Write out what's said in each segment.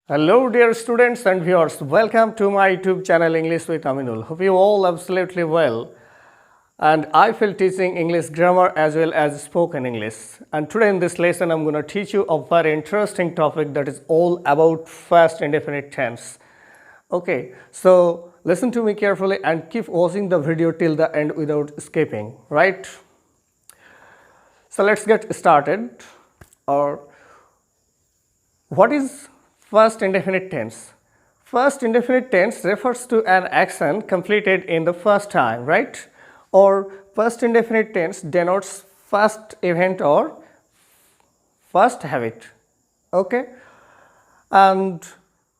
Hello, dear students and viewers. Welcome to my YouTube channel English with Aminul. Hope you all absolutely well. And I feel teaching English grammar as well as spoken English. And today in this lesson, I'm going to teach you a very interesting topic that is all about past indefinite tense. Okay, so listen to me carefully and keep watching the video till the end without skipping, right? So let's get started. Or what is first indefinite tense? First indefinite tense refers to an action completed in the first time, right? Or first indefinite tense denotes first event or first habit. Okay? And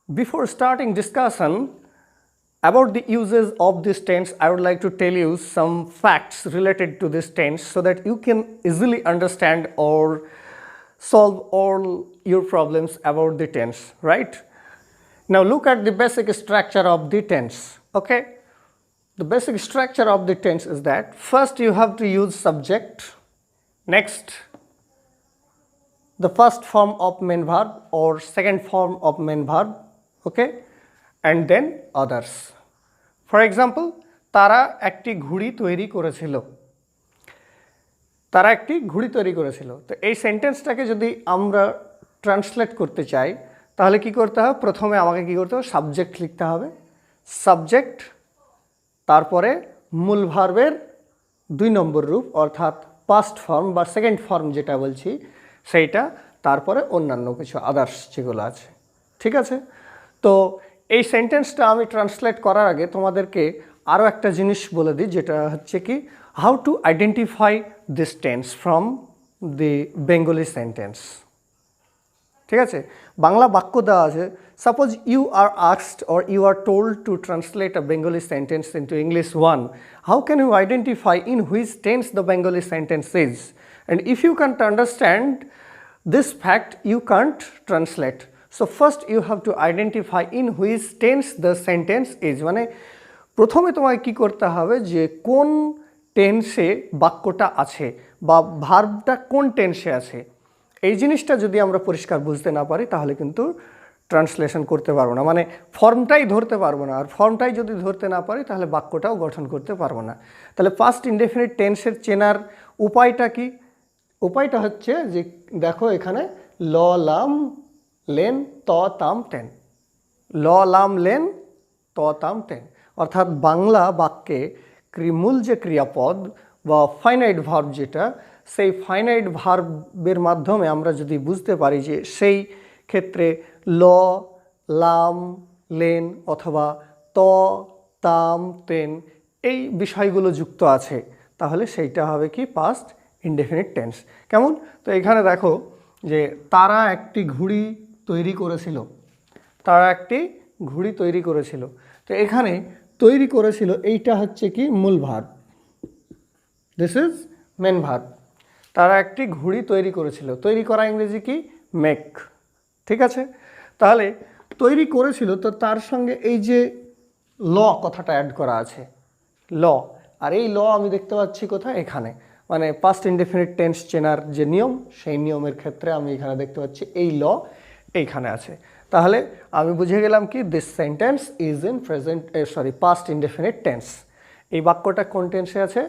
before starting discussion about the uses of this tense, I would like to tell you some facts related to this tense so that you can easily understand or solve all your problems about the tense, right? Now look at the basic structure of the tense, okay? The basic structure of the tense is that first you have to use subject, next the first form of main verb or second form of main verb, okay? And then others. For example, তারা একটি ঘুড়ি তৈরি করেছিল। তারা একটি ঘুড়ি তৈরি করেছিল। তো এই সেন্টেন্সটাকে যদি আমরা ট্রান্সলেট করতে চাই তাহলে কি করতে হবে? প্রথমে আমাকে কি করতে হবে? সাবজেক্ট লিখতে হবে। সাবজেক্ট, তারপরে মূল ভার্বের 2 নম্বর রূপ অর্থাৎ পাস্ট ফর্ম বা সেকেন্ড ফর্ম যেটা বলছি সেইটা, তারপরে অন্যান্য কিছু আদার্স যেগুলো আছে। ঠিক আছে? তো এই সেন্টেন্সটা আমি ট্রান্সলেট করার আগে তোমাদেরকে আরও একটা জিনিস বলে দিই, যেটা হচ্ছে কি how to identify this tense from the Bengali sentence. ঠিক আছে? বাংলা বাক্য দেওয়া আছে, suppose you are asked or you are told to translate a Bengali sentence into English one, how can you identify in which tense the Bengali sentence is? And if you can't understand this fact, you can't translate. So first you have to identify in which tense the sentence is. মানে প্রথমে তোমায় কি করতে হবে যে কোন টেন্সে বাক্যটা আছে বা ভার্বটা কোন টেন্সে আছে, এই জিনিসটা যদি আমরা পরিষ্কার বুঝতে না পারি তাহলে কিন্তু ট্রান্সলেশন করতে পারবো না, মানে ফর্মটাই ধরতে পারবো না। আর ফর্মটাই যদি ধরতে না পারি তাহলে বাক্যটাও গঠন করতে পারবো না। তাহলে ফার্স্ট ইনডেফিনিট টেন্সের চেনার উপায়টা কি? উপায়টা হচ্ছে যে দেখো এখানে ল লাম লেন ত তাম টেন, ল লাম লেন ত তাম টেন, অর্থাৎ বাংলা বাক্যে মূল যে ক্রিয়াপদ বা ফাইনাইট ভার্ব যেটা, সেই ফাইনাইট ভার্বের মাধ্যমে আমরা যদি বুঝতে পারি যে সেই ক্ষেত্রে ল লাম লেন অথবা ত তাম তেন এই বিষয়গুলো যুক্ত আছে, তাহলে সেইটা হবে কি পাস্ট ইনডেফিনিট টেন্স। কেমন? তো এখানে দেখো যে তারা একটি ঘুড়ি তৈরি করেছিল, তারা একটি ঘুড়ি তৈরি করেছিল। তো এখানে তৈরি করেছিল এইটা হচ্ছে কি মূল verb, this is main verb. তারা একটি ঘুড়ি তৈরি করেছিল, তৈরি করা ইংরেজি কি? মেক। ঠিক আছে? তাহলে তৈরি করেছিল, তো তার সঙ্গে এই যে ল কথাটা অ্যাড করা আছে, ল, আর এই ল আমি দেখতে পাচ্ছি কোথায়? এখানে, মানে পাস্ট ইনডেফিনিট টেন্স চেনার যে নিয়ম, সেই নিয়মের ক্ষেত্রে আমি এখানে দেখতে পাচ্ছি এই ল এইখানে আছে। তাহলে আমি বুঝে গেলাম কি this sentence is in past indefinite tense. এই বাক্যটা কোন টেন্সে আছে?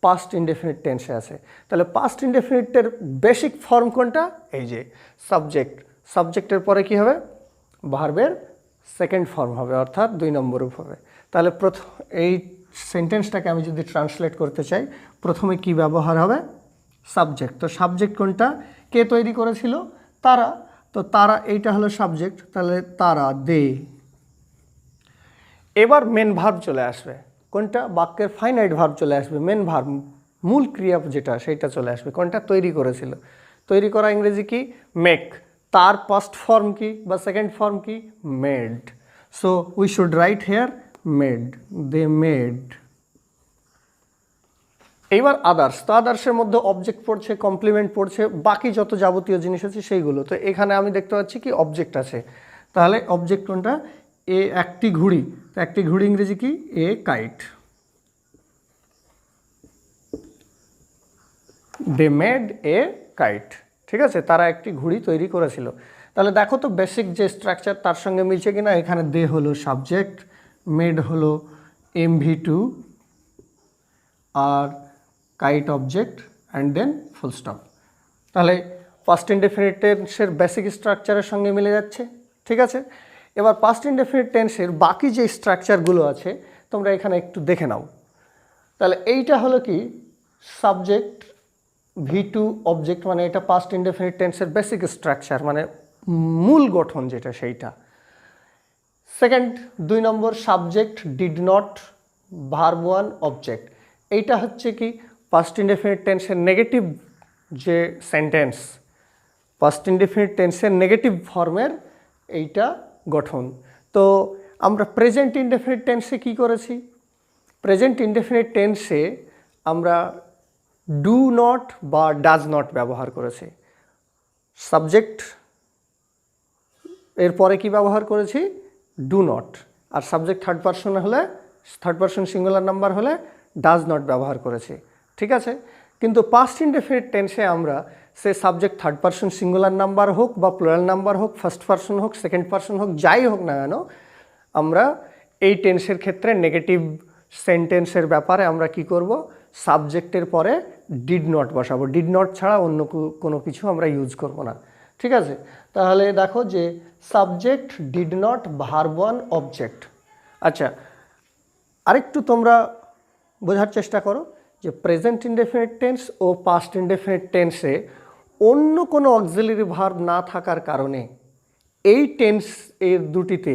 পাস্ট ইনডেফিনিট টেন্সে আছে। তাহলে পাস্ট ইনডেফিনিটের বেসিক ফর্ম কোনটা? এই যে সাবজেক্ট, সাবজেক্টের পরে কি হবে? ভার্বের সেকেন্ড ফর্ম হবে অর্থাৎ 2 নম্বর রূপ হবে। তাহলে এই সেন্টেন্সটাকে আমি যদি ট্রান্সলেট করতে চাই প্রথমে কি ব্যবহার হবে? সাবজেক্ট। তো সাবজেক্ট কোনটা? কে তৈরি করেছিল? তারা। তো তারা এইটা হলো সাবজেক্ট, তাহলে তারা দে। এবার মেন ভার্ব চলে আসবে কোনটা? বাক্যের ফাইনাইট ভার্ব চলে আসবে, মেন ভার্ব মূল ক্রিয়া যেটা সেইটা চলে আসবে কোনটা? তৈরি করেছিল। তৈরি করা ইংরেজি কি? মেক। তার ফার্স্ট ফর্ম কি বা সেকেন্ড ফর্ম কি? Made. So we should write here made, they made. এইবার আদার্স। তো আদার্সের মধ্যে অবজেক্ট পড়ছে, কমপ্লিমেন্ট পড়ছে, বাকি যত যাবতীয় জিনিস আছে সেইগুলো। তো এখানে আমি দেখতে পাচ্ছি কি অবজেক্ট আছে, তাহলে অবজেক্ট কোনটা? এ একটি ঘুড়ি। তো একটি ঘুড়ি ইংরেজি কি? A kite. They made a kite. ঠিক আছে? তারা একটি ঘুড়ি তৈরি করেছিল। তাহলে দেখো তো বেসিক যে স্ট্রাকচার তার সঙ্গে মিলছে কিনা। এখানে দে হলো সাবজেক্ট, মেড হলো MV2 আর kite object and then full stop. তাহলে পাস্ট ইনডেফিনিট টেন্সের বেসিক স্ট্রাকচারের সঙ্গে মিলে যাচ্ছে, ঠিক আছে। এবার পাস্ট ইনডেফিনিট টেন্সের বাকি যে স্ট্রাকচারগুলো আছে তোমরা এখানে একটু দেখে নাও। তাহলে এইটা হলো কি সাবজেক্ট V2 অবজেক্ট, মানে এটা পাস্ট ইনডেফিনিট টেন্সের বেসিক স্ট্রাকচার, মানে মূল গঠন যেটা সেইটা। Second 2 number subject did not verb 1 object, এইটা হচ্ছে কি পাস্ট ইনডেফিনিট টেন্সের নেগেটিভ যে সেন্টেন্স, পাস্ট ইনডেফিনিট টেন্সের নেগেটিভ ফর্মের এইটা গঠন। তো আমরা প্রেজেন্ট ইনডেফিনিট টেন্সে কি করেছি? প্রেজেন্ট ইনডেফিনিট টেন্সে আমরা ডু নট বা ডাজ নট ব্যবহার করেছি। সাবজেক্ট এরপরে কি ব্যবহার করেছি? Do not. আর সাবজেক্ট থার্ড পারসন হলে, থার্ড পারসন সিঙ্গুলার নাম্বার হলে ডাজ নট ব্যবহার করেছি, ঠিক আছে। কিন্তু পাস্ট ইনডেফিনিট টেন্সে আমরা সে subject third person singular number হোক বা প্লুরাল নাম্বার হোক, ফার্স্ট পারসন হোক, সেকেন্ড পারসন হোক, যাই হোক না কেন, আমরা এই টেন্সের ক্ষেত্রে নেগেটিভ সেন্টেন্সের ব্যাপারে আমরা কি করব? সাবজেক্টের পরে ডিড নট বসাবো। ডিড নট ছাড়া অন্য কোনো কিছু আমরা ইউজ করব না, ঠিক আছে। তাহলে দেখো যে subject did not verb 1 object. আচ্ছা, আরেকটু তোমরা বোঝার চেষ্টা করো যে প্রেজেন্ট ইনডেফিনিট টেন্স ও পাস্ট ইনডেফিনিট টেন্সে অন্য কোনো অক্সিলারি ভার্ব না থাকার কারণে এই টেন্স এর দুটিতে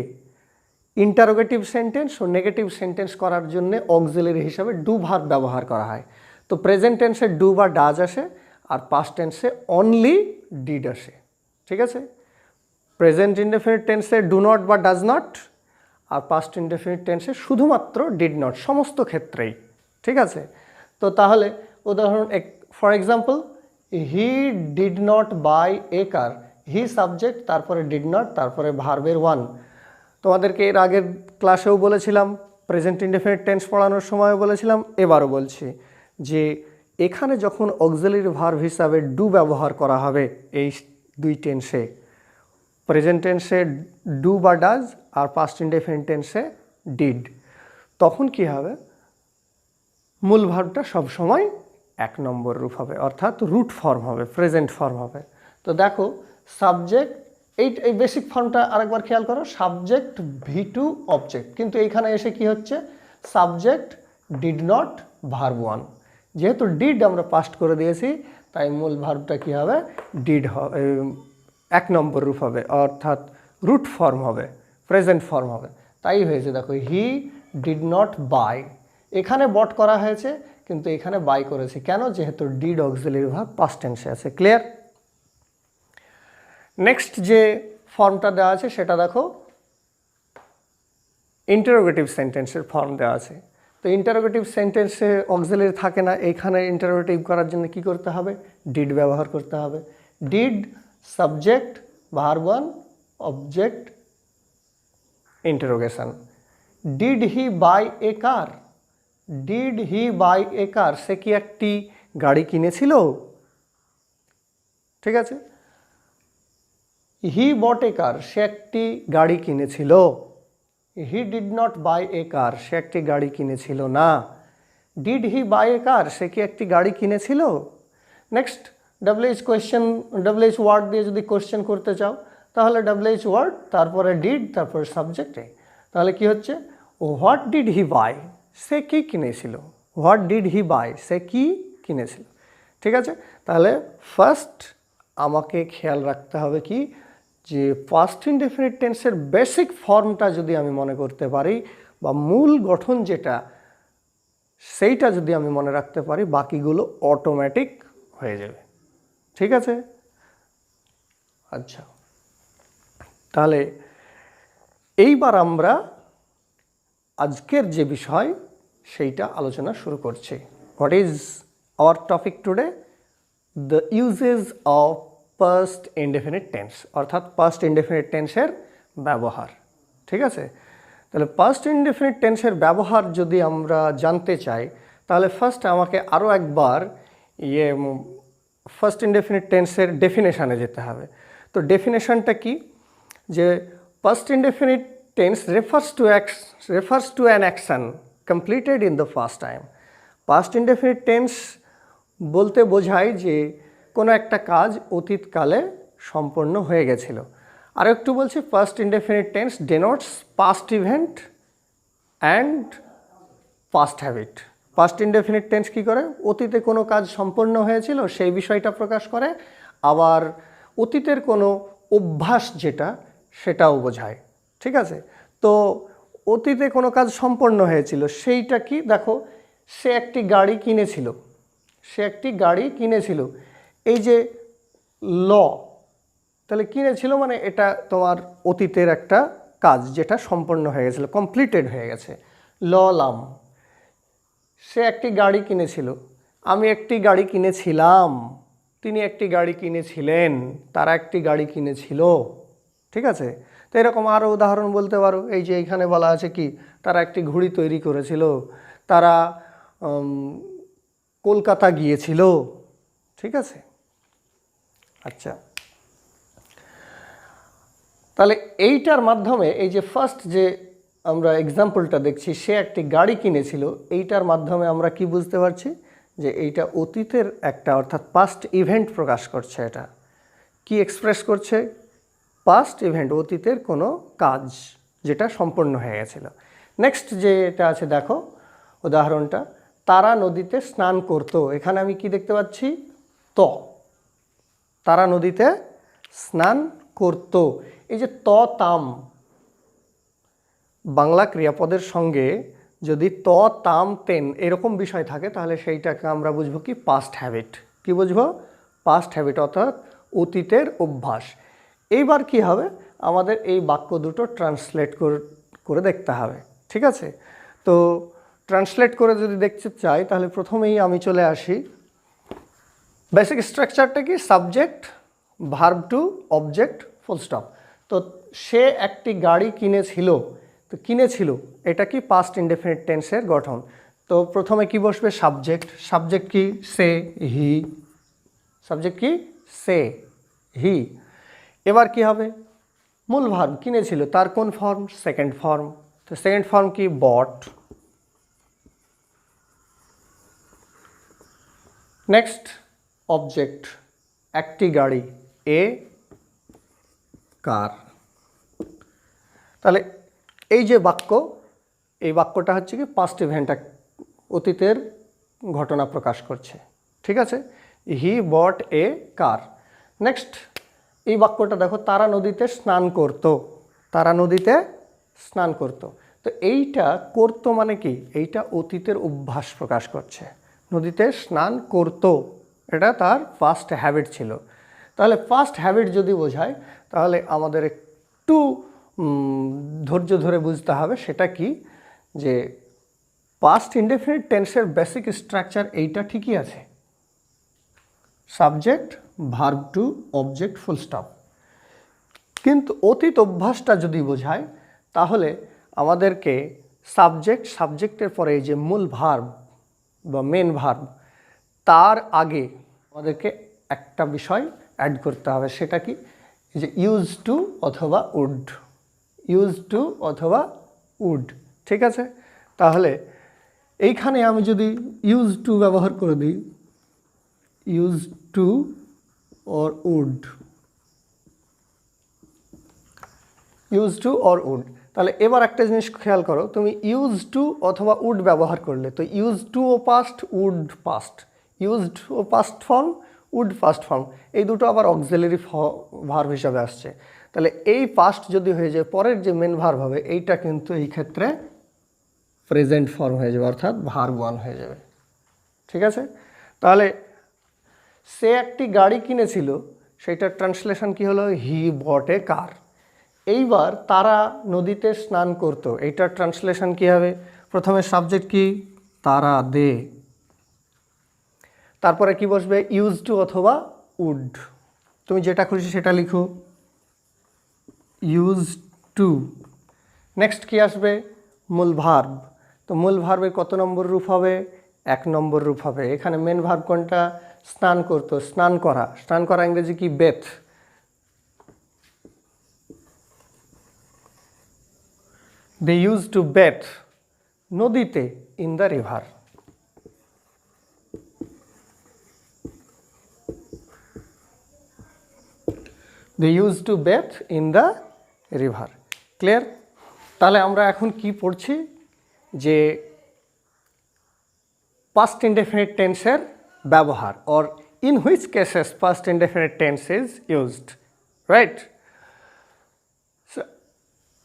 ইন্টারোগেটিভ সেন্টেন্স ও নেগেটিভ সেন্টেন্স করার জন্য অক্সিলারি হিসাবে ডু ভার্ব ব্যবহার করা হয়। তো প্রেজেন্ট টেন্সে ডু বা ডাজ আসে, আর পাস্ট টেন্সে অনলি ডিড আসে, ঠিক আছে। প্রেজেন্ট ইনডেফিনিট টেন্সে ডু নট বা ডাজ নট, আর পাস্ট ইনডেফিনিট টেন্সে শুধুমাত্র ডিড নট, সমস্ত ক্ষেত্রেই, ঠিক আছে। তো তাহলে উদাহরণ for example, he did not buy a car. He subject, তারপরে ডিড নট, তারপরে ভার্বের 1। তোমাদেরকে এর আগের ক্লাসেও বলেছিলাম, প্রেজেন্ট ইনডেফিনিট টেন্স পড়ানোর সময়ও বলেছিলাম, এবারও বলছি যে এখানে যখন অক্সিলারি ভার্ব হিসাবে ডু ব্যবহার করা হবে এই দুই টেন্সে, প্রেজেন্ট টেন্সে ডু বা ডাজ আর পাস্ট ইনডেফিনিট টেন্সে ডিড, তখন কি হবে? মূল ভার্বটা সবসময় 1 নম্বর রূপ হবে, অর্থাৎ রুট ফর্ম হবে, প্রেজেন্ট ফর্ম হবে। তো দেখো সাবজেক্ট, এই বেসিক ফর্মটা আরেকবার খেয়াল করো, সাবজেক্ট V2 অবজেক্ট, কিন্তু এইখানে এসে কি হচ্ছে? Subject did not verb 1। যেহেতু ডিড আমরা পাস্ট করে দিয়েছি, তাই মূল ভার্বটা কি হবে? ডিড হবে, 1 নম্বর রূপ হবে, অর্থাৎ রুট ফর্ম হবে, প্রেজেন্ট ফর্ম হবে। তাই হয়েছে, দেখো হি ডিড নট বাই, এখানে বট করা হয়েছে কিন্তু এখানে বাই করেছি, কেন? যেহেতু ডিড অক্সিলারি ভার্ব পাস্ট টেন্সে আছে। ক্লিয়ার? নেক্সট যে ফর্মটা দেওয়া আছে সেটা দেখো, ইন্টারোগেটিভ সেন্টেন্সের ফর্ম দেওয়া আছে। তো ইন্টারোগেটিভ সেন্টেন্সে অক্সিলারি থাকে না, এইখানে ইন্টারোগেটিভ করার জন্য কি করতে হবে? ডিড ব্যবহার করতে হবে। Did subject verb 1 object interrogation. Did he buy a car. Did he buy a car, সে কি একটি গাড়ি কিনেছিল? ঠিক আছে। হি বট এ কার, সে একটি গাড়ি কিনেছিল। হি did not buy a car, সে একটি গাড়ি কিনেছিল না। Did he buy a car, সে কি একটি গাড়ি কিনেছিল? Next WH question, WH word দিয়ে যদি কোয়েশ্চেন করতে চাও তাহলে WH ওয়ার্ড, তারপরে ডিড, তারপরে সাবজেক্টে। তাহলে কি হচ্ছে? হোয়াট ডিড হি বাই, সে কি কিনেছিল। হোয়াট ডিড হি বাই, সে কি কিনেছিল। ঠিক আছে। তাহলে ফার্স্ট আমাকে খেয়াল রাখতে হবে কি, যে পাস্ট ইনডেফিনিট টেন্সের বেসিক ফর্মটা যদি আমি মনে করতে পারি বা মূল গঠন যেটা সেইটা যদি আমি মনে রাখতে পারি, বাকিগুলো অটোমেটিক হয়ে যাবে। ঠিক আছে। আচ্ছা, তাহলে এইবার আমরা আজকের যে বিষয় সেইটা আলোচনা শুরু করছি। What is our topic today? The uses of past indefinite tense, অর্থাৎ পাস্ট ইনডেফিনিট টেন্সের ব্যবহার। ঠিক আছে। তাহলে পাস্ট ইনডেফিনিট টেন্সের ব্যবহার যদি আমরা জানতে চাই তাহলে ফার্স্ট আমাকে আরও একবার ফার্স্ট ইনডেফিনিট টেন্সের ডেফিনেশানে যেতে হবে। তো ডেফিনেশনটা কি, যে past indefinite tense refers to an action completed in the past time. past indefinite tense বলতে বোঝায় যে কোনো একটা কাজ অতীতকালে সম্পন্ন হয়ে গেছিল। আর একটু বলছি, past indefinite tense denotes past event and past habit. past indefinite tense কি করে, অতীতে কোনো কাজ সম্পন্ন হয়েছিল সেই বিষয়টা প্রকাশ করে, আবার অতীতের কোনো অভ্যাস যেটা সেটাও বোঝায়। ঠিক আছে, তো অতীতে কোনো কাজ সম্পন্ন হয়েছিল সেইটা কি, দেখো সে একটি গাড়ি কিনেছিল, এই যে ল, তাহলে কিনেছিল মানে এটা তোমার অতীতের একটা কাজ যেটা সম্পন্ন হয়ে গেছিলো, কমপ্লিটেড হয়ে গেছে। লাম, সে একটি গাড়ি কিনেছিল, আমি একটি গাড়ি কিনেছিলাম, তিনি একটি গাড়ি কিনেছিলেন, তারা একটি গাড়ি কিনেছিল। ঠিক আছে, তো এরকম আরও উদাহরণ বলতে পারো। এই যে এইখানে বলা আছে কি, তারা একটি ঘড়ি তৈরি করেছিল, তারা কলকাতা গিয়েছিল। ঠিক আছে, আচ্ছা, তাহলে এইটার মাধ্যমে এই যে ফার্স্ট যে আমরা এক্সাম্পলটা দেখছি, সে একটি গাড়ি কিনেছিল, এইটার মাধ্যমে আমরা কি বুঝতে পারছি, যে এইটা অতীতের একটা অর্থাৎ পাস্ট ইভেন্ট প্রকাশ করছে। এটা কি এক্সপ্রেস করছে, পাস্ট ইভেন্ট, অতীতের কোনো কাজ যেটা সম্পন্ন হয়ে গেছিল। নেক্সট যেটা আছে দেখো উদাহরণটা, তারা নদীতে স্নান করতো, এখানে আমি কি দেখতে পাচ্ছি, তারা নদীতে স্নান করতো। এই যে তাম বাংলা ক্রিয়াপদের সঙ্গে যদি তাম তেন এরকম বিষয় থাকে, তাহলে সেইটাকে আমরা বুঝবো কি, পাস্ট হ্যাবিট। কি বুঝবো, পাস্ট হ্যাবিট অর্থাৎ অতীতের অভ্যাস। এইবার কি হবে, আমাদের এই বাক্য দুটো ট্রান্সলেট করে দেখতে হবে। ঠিক আছে, তো ট্রান্সলেট করে যদি দেখতে চাই, তাহলে প্রথমেই আমি চলে আসি, বেসিক স্ট্রাকচারটা কি, subject, verb two object, full stop. তো সে একটি গাড়ি কিনেছিল, তো কিনেছিল এটা কি পাস্ট ইনডেফিনিট টেন্সের গঠন। তো প্রথমে কি বসবে, সাবজেক্ট, সাবজেক্ট কি, সে, হি, সাবজেক্ট কি, সে, হি। এবার কি হবে, মূল ভার্ব, কিনেছিল, তার কোন ফর্ম, সেকেন্ড ফর্ম, তো সেকেন্ড ফর্ম কি, বট। নেক্সট অবজেক্ট, একটি গাড়ি, এ কার। তাহলে এই যে বাক্য, এই বাক্যটা হচ্ছে কি পাস্ট ইভেন্ট, অতীতের ঘটনা প্রকাশ করছে। ঠিক আছে, হি বট এ কার। নেক্সট এই বাক্যটা দেখো, তারা নদীতে স্নান করতো, তারা নদীতে স্নান করতো। তো এইটা করতো মানে কি, এইটা অতীতের অভ্যাস প্রকাশ করছে, নদীতে স্নান করতো, এটা তার ফার্স্ট হ্যাবিট ছিল। তাহলে ফার্স্ট হ্যাবিট যদি বোঝায়, তাহলে আমাদের একটু ধৈর্য ধরে বুঝতে হবে সেটা কি, যে পাস্ট ইনডেফিনিট টেন্সের বেসিক স্ট্রাকচার এইটা ঠিকই আছে, subject, verb two object, full stop. কিন্তু অতীত অভ্যাসটা যদি বোঝায়, তাহলে আমাদেরকে সাবজেক্টের পরে এই যে মূল ভার্ব বা মেন ভার্ব, তার আগে আমাদেরকে একটা বিষয় অ্যাড করতে হবে, সেটা কি, যে ইউজ টু অথবা উড, ইউজ টু অথবা উড। ঠিক আছে, তাহলে এইখানে আমি যদি ইউজ টু ব্যবহার করে দিই, use to or would, use to or would, তাহলে এবার একটা জিনিস খেয়াল করো, তুমি ইউজ টু অথবা উড ব্যবহার করলে, তো ইউজ টু ও পাস্ট, উড পাস্ট, ইউজড ও past form, would first form, এই দুটো আবার অক্সিলারি ভার্ব হিসাবে আসছে। তাহলে এই পাস্ট যদি হয়ে যায়, পরের যে মেন ভার্ব হবে, এইটা কিন্তু এই ক্ষেত্রে প্রেজেন্ট ফর্ম হয়ে যাবে, অর্থাৎ ভার্ব ওয়ান হয়ে যাবে। ঠিক আছে, তাহলে সে একটি গাড়ি কিনেছিল, সেইটার ট্রান্সলেশন কি হলো, হি বট এ কার। এইবার তারা নদীতে স্নান করতো, এইটার ট্রান্সলেশন কি হবে, প্রথমে সাবজেক্ট কি, তারা, দে, তারপরে কি বসবে, ইউজ টু অথবা উড, তুমি যেটা খুশি সেটা লিখো, ইউজ টু। নেক্সট কি আসবে, মূল ভার্ব, তো মূল ভার্বের কত নম্বর রূপ হবে, 1 নম্বর রূপ হবে। এখানে মেন ভার্ব কোনটা, স্নান করতো, স্নান করা, স্নান করা ইংরেজি কি, bathe, they use to bathe নদীতে in the river. They use to bathe in the river. Clear? তাহলে আমরা এখন কি পড়ছি যে পাস্ট ইনডেফিনিট টেন্সের ব্যবহার, or in which cases past indefinite tense is used, right?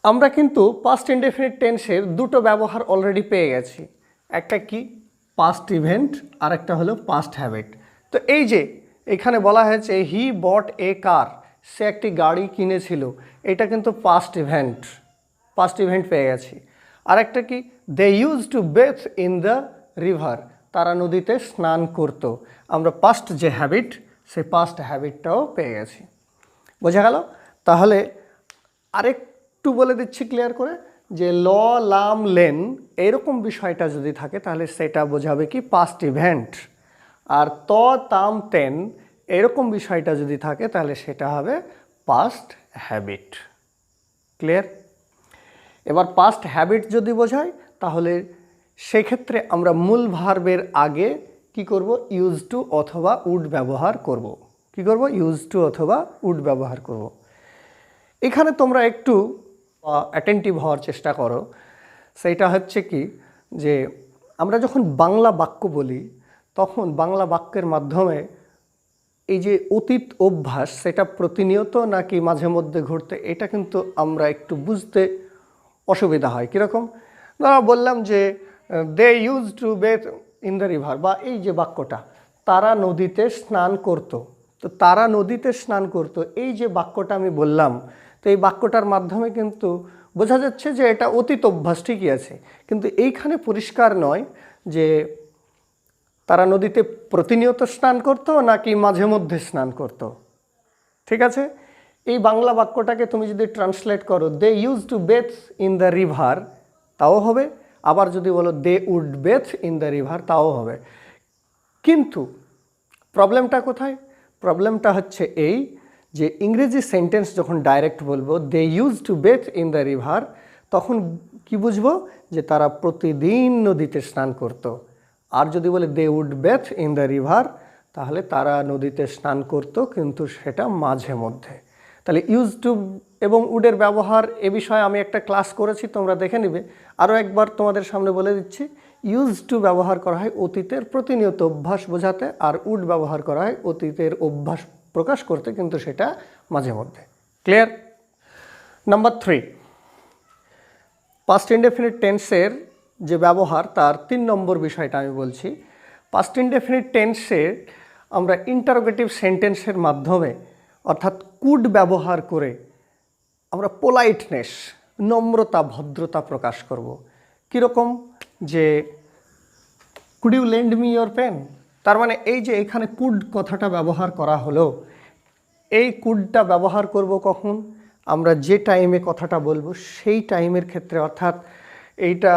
আমরা কিন্তু পাস্ট ইনডেফিনিট টেন্সের দুটো ব্যবহার অলরেডি পেয়ে গেছি, একটা কি পাস্ট ইভেন্ট আর একটা হলো পাস্ট হ্যাবিট। তো এই যে এখানে বলা হয়েছে হি বট এ কার, সে একটি গাড়ি কিনেছিল, এটা কিন্তু পাস্ট ইভেন্ট পেয়ে গেছি। আর একটা কি they use to bathe in the river, তারা নদীতে স্নান করত, আমরা পাস্ট যে হ্যাবিট সেই পাস্ট হ্যাবিটটাও পেয়ে গেছি। বোঝা গেল? তাহলে আরেকটু বলে দিচ্ছি ক্লিয়ার করে, যে ল লাম লেন এরকম বিষয়টা যদি থাকে তাহলে সেটা বোঝাবে কি পাস্ট ইভেন্ট, আর ত তাম তেন এরকম বিষয়টা যদি থাকে তাহলে সেটা হবে পাস্ট হ্যাবিট। ক্লিয়ার? এবার পাস্ট হ্যাবিট যদি বোঝায় তাহলে সেক্ষেত্রে আমরা মূল ভার্বের আগে কি করব? ইউজ টু অথবা উড ব্যবহার করব। কি করব? ইউজ টু অথবা উড ব্যবহার করব। এখানে তোমরা একটু অ্যাটেন্টিভ হওয়ার চেষ্টা করো, সেইটা হচ্ছে কি যে আমরা যখন বাংলা বাক্য বলি তখন বাংলা বাক্যের মাধ্যমে এই যে অতীত অভ্যাস সেটা প্রতিনিয়ত নাকি মাঝে মধ্যে ঘটতে, এটা কিন্তু আমরা একটু বুঝতে অসুবিধা হয়। কীরকম? ধরা বললাম যে they use to bathe in the river, বা এই যে বাক্যটা তারা নদীতে স্নান করত, তো তারা নদীতে স্নান করত এই যে বাক্যটা আমি বললাম, তো এই বাক্যটার মাধ্যমে কিন্তু বোঝা যাচ্ছে যে এটা অতীত অভ্যাস, ঠিকই আছে, কিন্তু এইখানে পরিষ্কার নয় যে তারা নদীতে প্রতিনিয়ত স্নান করতো নাকি মাঝে মধ্যে স্নান করতো। ঠিক আছে? এই বাংলা বাক্যটাকে তুমি যদি ট্রান্সলেট করো they use to bathe in the river তাও হবে, আবার যদি বলো they would bathe in the river তাও হবে। কিন্তু প্রবলেমটা কোথায়? প্রবলেমটা হচ্ছে এই যে ইংরেজি সেন্টেন্স যখন ডাইরেক্ট বলবো they use to bathe in the river, তখন কি বুঝবো? যে তারা প্রতিদিন নদীতে স্নান করতো। আর যদি বলে they would bathe in the river, তাহলে তারা নদীতে স্নান করতো কিন্তু সেটা মাঝে মধ্যে। তাহলে ইউজ টু এবং উডের ব্যবহার এ বিষয়ে আমি একটা ক্লাস করেছি, তোমরা দেখে নিবে। আরও একবার তোমাদের সামনে বলে দিচ্ছি, ইউজ টু ব্যবহার করা হয় অতীতের প্রতিনিয়ত অভ্যাস বোঝাতে, আর উড ব্যবহার করা হয় অতীতের অভ্যাস প্রকাশ করতে, কিন্তু সেটা মাঝে মধ্যে। ক্লিয়ার? নাম্বার 3, পাস্ট ইনডেফিনিট টেন্সের যে ব্যবহার তার 3 নম্বর বিষয়টা আমি বলছি। পাস্ট ইনডেফিনিট টেন্সের আমরা ইন্টারোগেটিভ সেন্টেন্সের মাধ্যমে অর্থাৎ কুড ব্যবহার করে আমরা পোলাইটনেস, নম্রতা, ভদ্রতা প্রকাশ করব। কীরকম? যে could you lend me your pen, তার মানে এই যে এখানে কুড কথাটা ব্যবহার করা হলো, এই কুডটা ব্যবহার করব কখন? আমরা যে টাইমে কথাটা বলবো সেই টাইমের ক্ষেত্রে, অর্থাৎ এইটা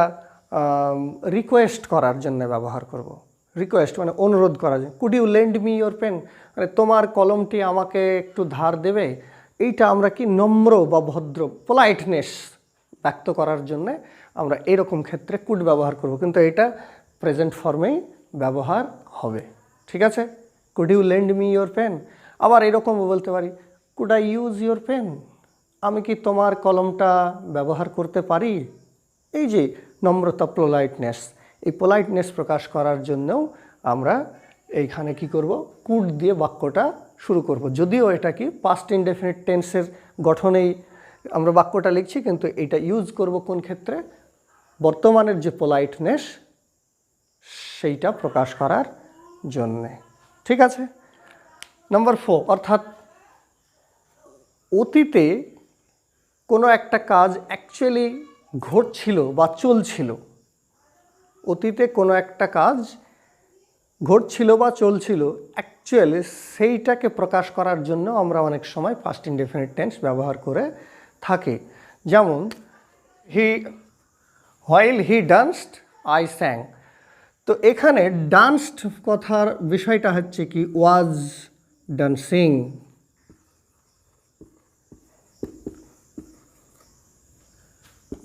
রিকোয়েস্ট করার জন্য ব্যবহার করব। রিকোয়েস্ট মানে অনুরোধ করার জন্য। Could you lend me your pen, মানে তোমার কলমটি আমাকে একটু ধার দেবে, এইটা আমরা কি নম্র বা ভদ্র, পোলাইটনেস ব্যক্ত করার জন্য আমরা এরকম ক্ষেত্রে কুড ব্যবহার করব, কিন্তু এটা প্রেজেন্ট ফর্মেই ব্যবহার হবে। ঠিক আছে? Could you lend me your pen. আবার এরকমও বলতে পারি, could I use your pen, আমি কি তোমার কলমটা ব্যবহার করতে পারি। এই যে নম্রতা, পোলাইটনেস, এই পোলাইটনেস প্রকাশ করার জন্যও আমরা এইখানে কি করব? কুড দিয়ে বাক্যটা শুরু করব। যদিও এটা কি পাস্ট ইনডেফিনিট টেন্সের গঠনেই আমরা বাক্যটা লিখছি, কিন্তু এটা ইউজ করব কোন ক্ষেত্রে? বর্তমানের যে পোলাইটনেস সেইটা প্রকাশ করার জন্যে। ঠিক আছে? নাম্বার 4, অর্থাৎ অতীতে কোনো একটা কাজ অ্যাকচুয়ালি ঘটছিল বা চলছিল, অতীতে কোনো একটা কাজ ঘটছিল বা চলছিল অ্যাকচুয়ালি, সেইটাকে প্রকাশ করার জন্য আমরা অনেক সময় পাস্ট ইনডেফিনিট টেন্স ব্যবহার করে থাকি। যেমন হোয়াইল হি ডান্সড আই স্যাং। তো এখানে ডান্সড কথার বিষয়টা হচ্ছে কি ওয়াজ ডান্সিং।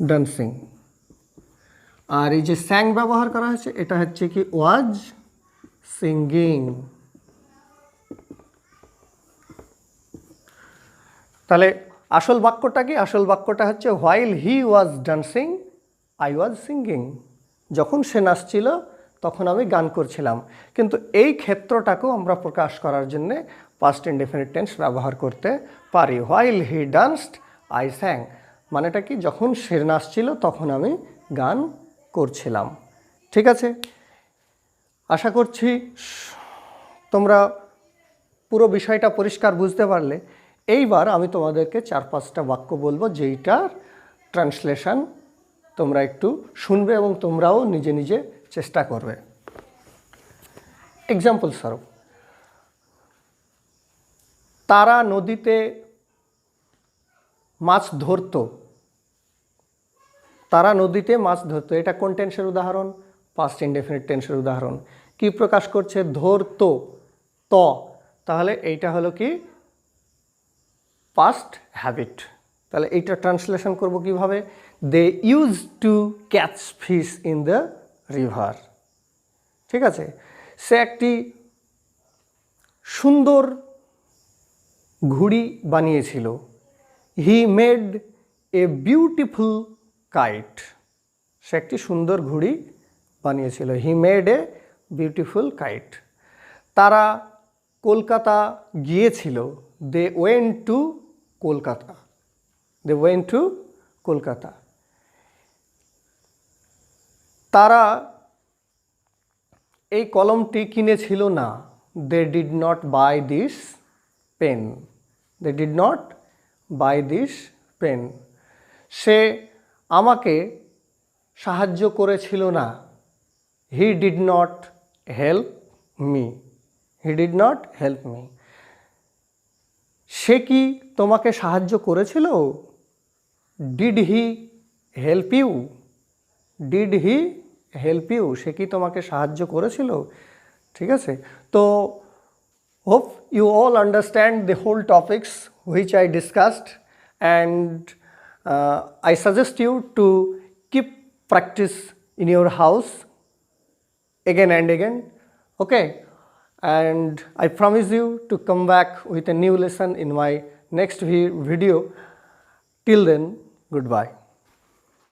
ডান্সিং আর এই যে স্যাং ব্যবহার করা হয়েছে এটা হচ্ছে কি ওয়াজ সিঙ্গিং। তাহলে আসল বাক্যটা কি? আসল বাক্যটা হচ্ছে while he was dancing I was singing. যখন সে নাচছিল তখন আমি গান করছিলাম। কিন্তু এই ক্ষেত্রটাকেও আমরা প্রকাশ করার জন্য পাস্ট ইনডেফিনিট টেন্স ব্যবহার করতে পারি। হোয়াইল হি ডান্সড আই স্যাং, মানেটা কি? যখন সে নাচছিল তখন আমি গান করছিলাম। ঠিক আছে, আশা করছি তোমরা পুরো বিষয়টা পরিষ্কার বুঝতে পারলে। এইবার আমি তোমাদেরকে 4-5টা বাক্য বলবো যেইটার ট্রান্সলেশন তোমরা একটু শুনবে এবং তোমরাও নিজে নিজে চেষ্টা করবে। এক্সাম্পল স্বরূপ, তারা নদীতে মাছ ধরতো। তারা নদীতে মাছ ধরতো, এটা কোন টেন্সের উদাহরণ? পাস্ট ইনডেফিনিট টেন্সের উদাহরণ। কি প্রকাশ করছে? ধরতো, ত। তাহলে এইটা হলো কি? Past habit. তাহলে এইটা ট্রান্সলেশন করব কিভাবে? They use to catch fish in the river. ঠিক আছে, সে একটি সুন্দর ঘুড়ি বানিয়েছিল। He made a beautiful kite. সে একটি সুন্দর ঘুড়ি বানিয়েছিল। He made a beautiful kite. তারা কলকাতা গিয়েছিল। They went to Kolkata. They went to Kolkata. তারা এই কলমটি কিনেছিল না। They did not buy this pen. They did not buy this pen. সে আমাকে সাহায্য করেছিল না। He did not help me. He did not help me. সে কি তোমাকে সাহায্য করেছিল? Did he help you? Did he help you? সে কি তোমাকে সাহায্য করেছিল? ঠিক আছে, তো hope you all understand the whole topics which I discussed, and I suggest you to keep practice in your house again and again. Okay, and I promise you to come back with a new lesson in my next video. Till then, goodbye.